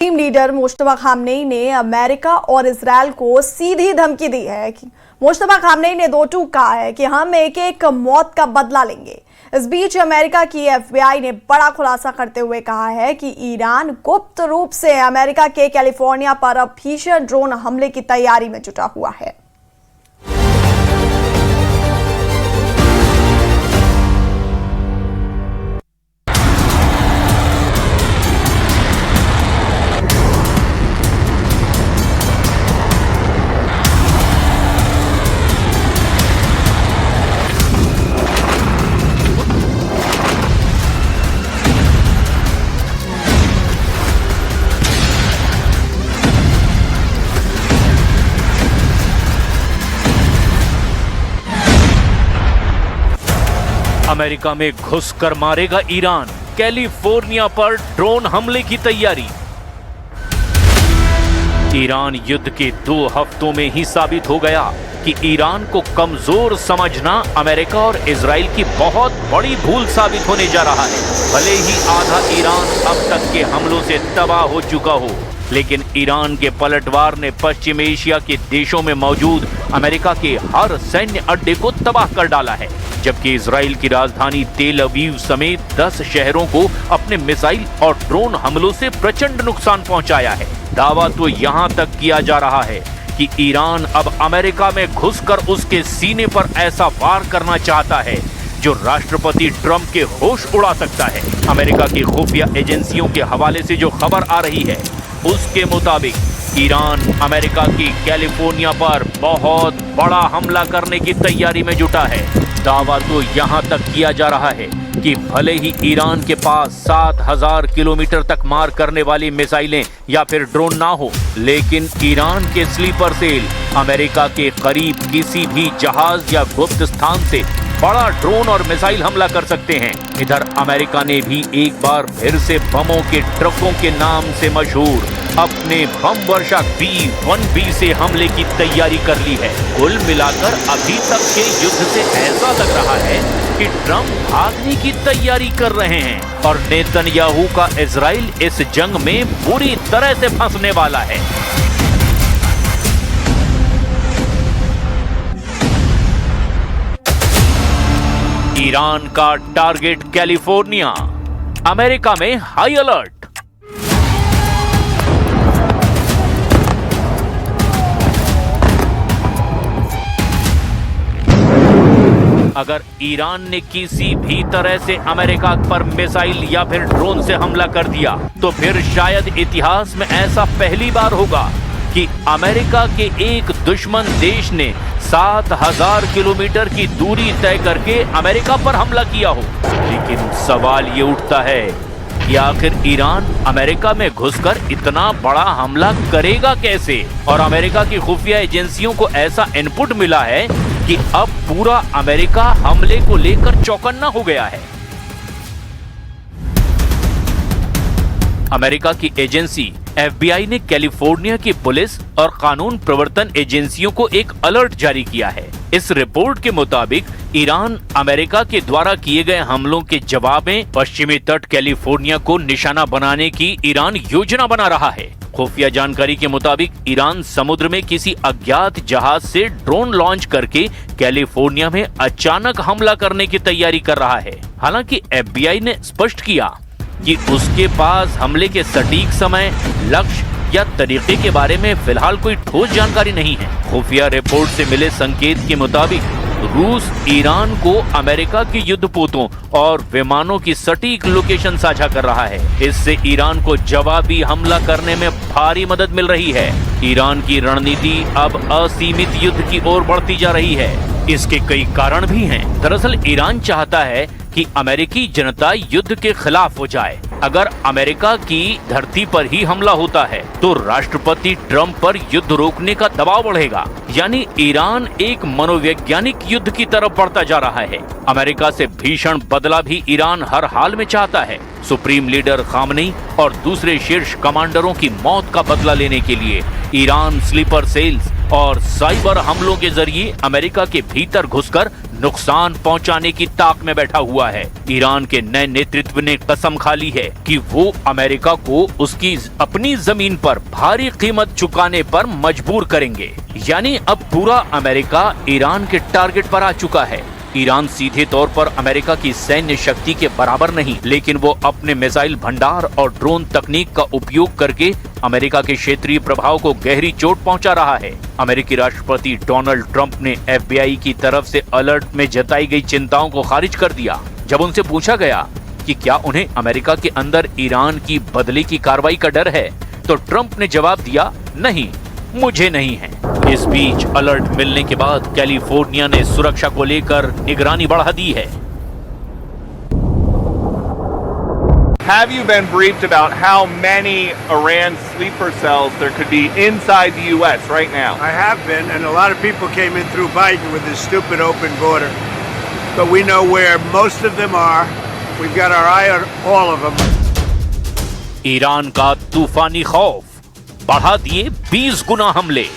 Team leader Mushtaba Khamenei ने America और Israel को सीधी धमकी दी है कि मुश्तबा खामनेई ने दो टूक कहा है कि हम एक एक मौत का बदला लेंगे। इस बीच अमेरिका की FBI ने बड़ा खुलासा करते हुए कहा है कि ईरान गुप्त रूप से अमेरिका के कैलिफोर्निया पर अब भीषण ड्रोन हमले की तैयारी में जुटा हुआ है। अमेरिका में घुसकर मारेगा ईरान, कैलिफोर्निया पर ड्रोन हमले की तैयारी। ईरान युद्ध के 2 हफ्तों में ही साबित हो गया कि ईरान को कमजोर समझना अमेरिका और इजराइल की बहुत बड़ी भूल साबित होने जा रहा है। भले ही आधा ईरान अब तक के हमलों से तबाह हो चुका हो, लेकिन ईरान के पलटवार ने पश्चिम एशिया के देशों में मौजूद अमेरिका के हर सैन्य अड्डे को तबाह कर डाला है, जबकि इजराइल की राजधानी तेल अवीव समेत 10 शहरों को अपने मिसाइल और ड्रोन हमलों से प्रचंड नुकसान पहुंचाया है। दावा तो यहां तक किया जा रहा है कि ईरान अब अमेरिका में घुसकर उसके सीने पर ऐसा वार करना चाहता है जो राष्ट्रपति ट्रंप के होश उड़ा सकता है। अमेरिका की खुफिया एजेंसियों के हवाले से जो खबर आ रही है, उसके मुताबिक ईरान अमेरिका की कैलिफोर्निया पर बहुत बड़ा हमला करने की तैयारी में जुटा है। दावा तो यहां तक किया जा रहा है कि भले ही ईरान के पास 7000 किलोमीटर तक मार करने वाली मिसाइलें या फिर ड्रोन ना हो, लेकिन ईरान के स्लीपर सेल अमेरिका के करीब किसी भी जहाज या गुप्त स्थान से बड़ा ड्रोन और मिसाइल हमला कर सकते हैं। इधर अमेरिका ने भी एक बार फिर से बमों के ट्रकों के नाम से मशहूर अपने बम वर्षा B-1B से हमले की तैयारी कर ली है। कुल मिलाकर अभी तक के युद्ध से ऐसा लग रहा है कि ट्रंप भागने की तैयारी कर रहे हैं और नेतन्याहू का इजराइल इस जंग में बुरी तरह से फंसने वाला है। ईरान का टारगेट कैलिफोर्निया, अमेरिका में हाई अलर्ट। अगर ईरान ने किसी भी तरह से अमेरिका पर मिसाइल या फिर ड्रोन से हमला कर दिया तो फिर शायद इतिहास में ऐसा पहली बार होगा कि अमेरिका के एक दुश्मन देश ने 7000 किलोमीटर की दूरी तय करके अमेरिका पर हमला किया हो। लेकिन सवाल ये उठता है कि आखिर ईरान अमेरिका में घुसकर इतना बड़ा हमला करेगा कैसे? और अमेरिका की खुफिया एजेंसियों को ऐसा इनपुट मिला है कि अब पूरा अमेरिका हमले को लेकर चौकन्ना हो गया है। अमेरिका की एजेंसी FBI ने कैलिफोर्निया की पुलिस और कानून प्रवर्तन एजेंसियों को एक अलर्ट जारी किया है। इस रिपोर्ट के मुताबिक ईरान अमेरिका के द्वारा किए गए हमलों के जवाब में पश्चिमी तट कैलिफोर्निया को निशाना बनाने की ईरान योजना बना रहा है। खुफिया जानकारी के मुताबिक ईरान समुद्र में किसी अज्ञात जहाज से ड्रोन लॉन्च करके कैलिफोर्निया में अचानक हमला करने की तैयारी कर रहा है। हालांकि FBI ने स्पष्ट किया कि उसके पास हमले के सटीक समय, लक्ष्य या तरीके के बारे में फिलहाल कोई ठोस जानकारी नहीं है। खुफिया रिपोर्ट से मिले संकेत के मुताबिक रूस ईरान को अमेरिका के युद्धपोतों और विमानों की सटीक लोकेशन साझा कर रहा है। इससे ईरान को जवाबी हमला करने में भारी मदद मिल रही है। ईरान की रणनीति अब असीमित युद्ध की ओर बढ़ती जा रही है। इसके कई कारण भी हैं। दरअसल ईरान चाहता है कि अमेरिकी जनता युद्ध के खिलाफ हो जाए। अगर अमेरिका की धरती पर ही हमला होता है तो राष्ट्रपति ट्रंप पर युद्ध रोकने का दबाव बढ़ेगा, यानी ईरान एक मनोवैज्ञानिक युद्ध की तरफ बढ़ता जा रहा है। अमेरिका से भीषण बदला भी ईरान हर हाल में चाहता है। सुप्रीम लीडर खामनेई और दूसरे शीर्ष कमांडरों की मौत का बदला लेने के लिए ईरान स्लीपर सेल्स और साइबर हमलों के जरिए अमेरिका के भीतर घुसकर नुकसान पहुंचाने की ताक में बैठा हुआ है। ईरान के नए नेतृत्व ने कसम खा ली है कि वो अमेरिका को उसकी अपनी जमीन पर भारी कीमत चुकाने पर मजबूर करेंगे। यानी अब पूरा अमेरिका ईरान के टारगेट पर आ चुका है। ईरान सीधे तौर पर अमेरिका की सैन्य शक्ति के बराबर नहीं, लेकिन वो अपने मिसाइल भंडार और ड्रोन तकनीक का उपयोग करके अमेरिका के क्षेत्रीय प्रभाव को गहरी चोट पहुंचा रहा है। अमेरिकी राष्ट्रपति डोनाल्ड ट्रंप ने FBI की तरफ से अलर्ट में जताई गई चिंताओं को खारिज कर दिया। जब उनसे पूछा गया कि क्या उन्हें अमेरिका के अंदर ईरान की बदले की कार्रवाई का डर है, तो ट्रंप ने जवाब दिया, नहीं, मुझे नहीं है। इस बीच अलर्ट मिलने के बाद कैलिफोर्निया ने सुरक्षा को लेकर निगरानी बढ़ा दी है। Have you been briefed about how many Iran sleeper cells there could be inside the U.S. right now? I have been, and a lot of people came in through Biden with this stupid open border. But we know where most of them are. We've got our eye on all of them. Iran का तूफानी खौफ, बढ़ा दिए 20 गुना हमले।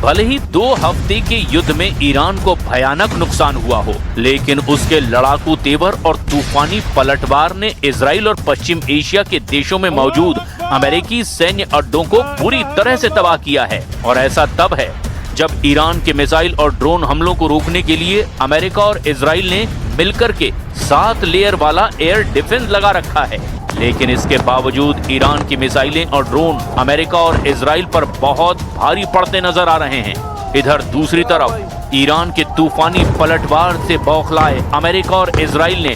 भले ही 2 हफ्ते के युद्ध में ईरान को भयानक नुकसान हुआ हो, लेकिन उसके लड़ाकू तेवर और तूफानी पलटवार ने इजराइल और पश्चिम एशिया के देशों में मौजूद अमेरिकी सैन्य अड्डों को बुरी तरह से तबाह किया है। और ऐसा तब है जब ईरान के मिसाइल और ड्रोन हमलों को रोकने के लिए अमेरिका और इजराइल ने मिलकर के 7 लेयर वाला एयर डिफेंस लगा रखा है। लेकिन इसके बावजूद ईरान की मिसाइलें और ड्रोन अमेरिका और इजराइल पर बहुत भारी पड़ते नजर आ रहे हैं। इधर दूसरी तरफ ईरान के तूफानी पलटवार से बौखलाए अमेरिका और इजराइल ने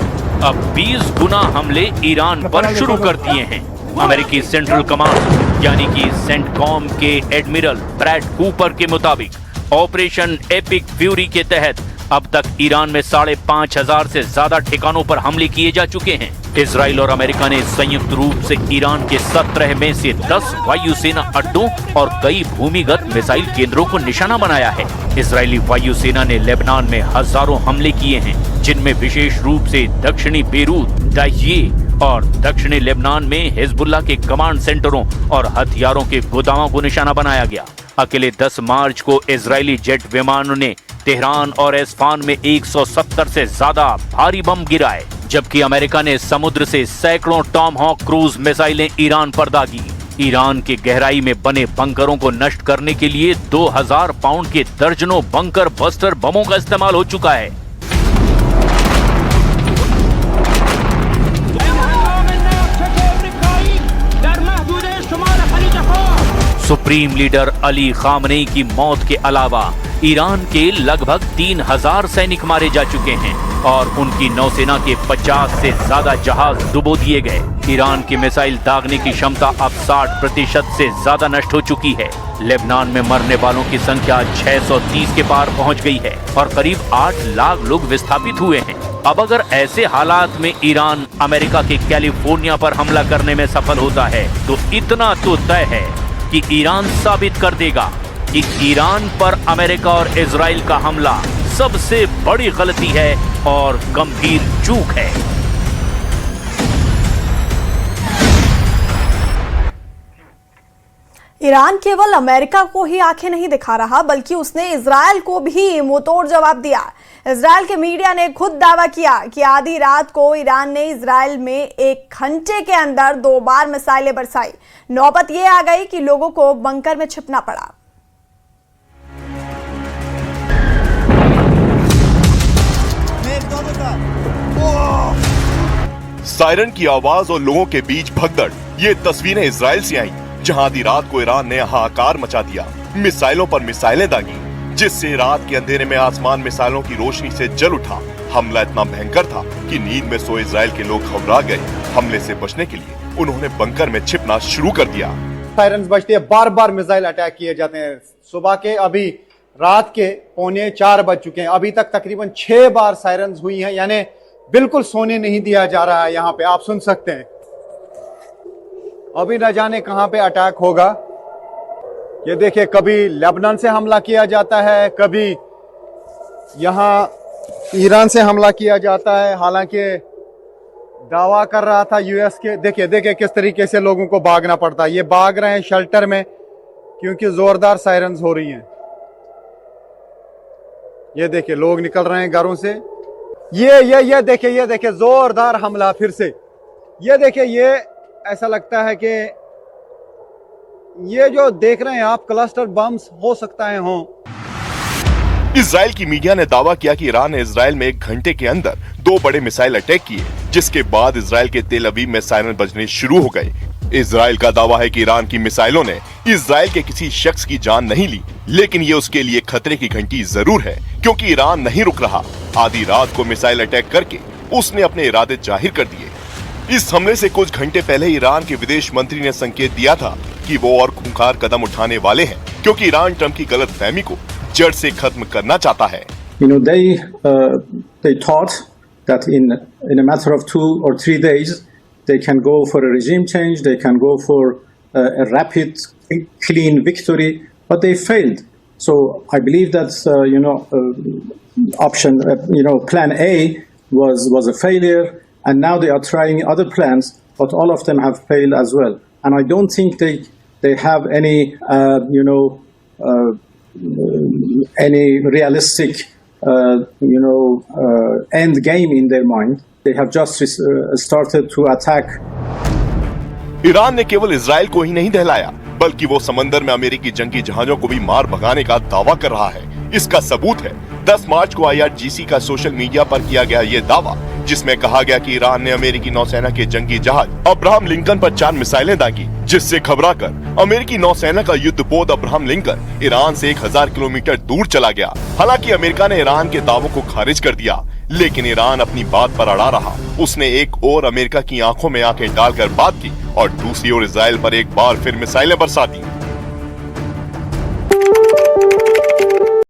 अब 20 गुना हमले ईरान पर शुरू कर दिए हैं। अमेरिकी सेंट्रल कमांड यानी कि सेंटकॉम के एडमिरल ब्रैड कूपर के मुताबिक ऑपरेशन एपिक फ्यूरी के तहत अब तक ईरान में 5,500 से ज्यादा ठिकानों पर हमले किए जा चुके हैं। इजराइल और अमेरिका ने संयुक्त रूप से ईरान के 17 में से 10 वायुसेना अड्डों और कई भूमिगत मिसाइल केंद्रों को निशाना बनाया है। इजरायली वायुसेना ने लेबनान में हजारों हमले किए हैं, जिनमें विशेष रूप से दक्षिणी बेरूत, दाइये और दक्षिणी लेबनान में हिजबुल्लाह के कमांड सेंटरों और हथियारों के गोदामों को निशाना बनाया गया। अकेले 10 मार्च को इजरायली जेट विमानों ने तेहरान और एस्फान में 170 से ज्यादा भारी बम गिराए, जबकि अमेरिका ने समुद्र से सैकड़ों टॉमहॉक क्रूज मिसाइलें ईरान पर दागी। ईरान के गहराई में बने बंकरों को नष्ट करने के लिए 2000 पाउंड के दर्जनों बंकर बस्टर बमों का इस्तेमाल हो चुका है। सुप्रीम लीडर अली खामनेई की मौत के अलावा ईरान के लगभग 3000 सैनिक मारे जा चुके हैं और उनकी नौसेना के 50 से ज्यादा जहाज डुबो दिए गए। ईरान की मिसाइल दागने की क्षमता अब 60% से ज्यादा नष्ट हो चुकी है। लेबनान में मरने वालों की संख्या 630 के पार पहुंच गई है और करीब 8 लाख लोग विस्थापित हुए हैं। अब अगर ऐसे हालात में ईरान अमेरिका के कैलिफोर्निया पर हमला करने में सफल होता है, तो इतना तो तय है कि ईरान साबित कर देगा कि ईरान पर अमेरिका और इजराइल का हमला सबसे बड़ी गलती है और गंभीर चूक है। ईरान केवल अमेरिका को ही आंखें नहीं दिखा रहा, बल्कि उसने इजराइल को भी मुंहतोड़ जवाब दिया। इजराइल के मीडिया ने खुद दावा किया कि आधी रात को ईरान ने इजराइल में 1 घंटे के अंदर 2 बार मिसाइलें बरसाई। नौबत ये आ गई कि लोगों को बंकर में छिपना पड़ा। सायरन की आवाज और लोगों के बीच भगदड़, ये तस्वीरें इजराइल से आई, जहां आधी रात को ईरान ने हाहाकार मचा दिया। मिसाइलों पर मिसाइलें दागी, जिससे रात के अंधेरे में आसमान मिसाइलों की रोशनी से जल उठा। हमला इतना भयंकर था कि नींद में सोए इजराइल के लोग घबरा गए। हमले से बचने के लिए उन्होंने बंकर में छिपना शुरू कर दिया। सायरन बजते हैं, बार बार मिसाइल अटैक किए जाते हैं। सुबह के अभी रात के 3:45 बज चुके हैं, अभी तक तकरीबन 6 बार सायरन हुई हैं, यानी बिल्कुल सोने नहीं दिया जा रहा है। यहाँ पे आप सुन सकते हैं, अभी न जाने कहां पे अटैक होगा। ये देखिए, कभी लेबनान से हमला किया जाता है, कभी यहां ईरान से हमला किया जाता है। हालांकि दावा कर रहा था यूएस के। देखिए देखिए किस तरीके से लोगों को भागना पड़ता है। ये भाग रहे हैं शेल्टर में क्योंकि जोरदार सायरन्स हो रही हैं। ये देखिए लोग निकल रहे हैं घरों से। ये देखिए जोरदार हमला फिर से। ये देखिए, ये ऐसा लगता है कि ये जो देख रहे हैं आप क्लस्टर बम्स हो सकता है हों। इजराइल की मीडिया ने दावा किया कि ईरान ने इजराइल में 1 घंटे के अंदर 2 बड़े मिसाइल अटैक किए, जिसके बाद इजराइल के तेल अवीव में सायरन बजने शुरू हो गए। इजराइल का दावा है कि ईरान की मिसाइलों ने इजराइल के किसी शख्स की जान नहीं ली, लेकिन ये उसके लिए खतरे की घंटी जरूर है, क्योंकि ईरान नहीं रुक रहा। आधी रात को मिसाइल अटैक करके उसने अपने इरादे जाहिर कर दिए। इस हमले से कुछ घंटे पहले ईरान के विदेश मंत्री ने संकेत दिया था कि वो और खूंखार कदम उठाने वाले हैं, क्योंकि ईरान ट्रंप की गलतफहमी को जड़ से खत्म करना चाहता है। They thought that in a matter of 2 or 3 days they can go for a regime change, they can go for a rapid, clean victory, but they failed. So I believe that option, plan A was a failure, and now they are trying other plans, but all of them have failed as well. And I don't think they have any realistic end game in their mind. They have just started to attack. Iran ने केवल Israel को ही नहीं दहलाया, बल्कि वो समंदर में अमेरिकी जंगी जहाजों को भी मार भगाने का दावा कर रहा है। इसका सबूत है 10 मार्च को IRGC का सोशल मीडिया पर किया गया ये दावा, जिसमें कहा गया कि ईरान ने अमेरिकी नौसेना के जंगी जहाज अब्राहम लिंकन पर 4 मिसाइलें दागी, जिससे घबराकर अमेरिकी नौसेना का युद्धपोत अब्राहम लिंकन ईरान से 1000 किलोमीटर दूर चला गया। हालांकि अमेरिका ने ईरान के दावों को खारिज कर दिया, लेकिन ईरान अपनी बात पर अड़ा रहा। उसने एक और अमेरिका की आंखों में आंखें डालकर बात की और दूसरी ओर इजराइल पर एक बार फिर मिसाइलें बरसा दी।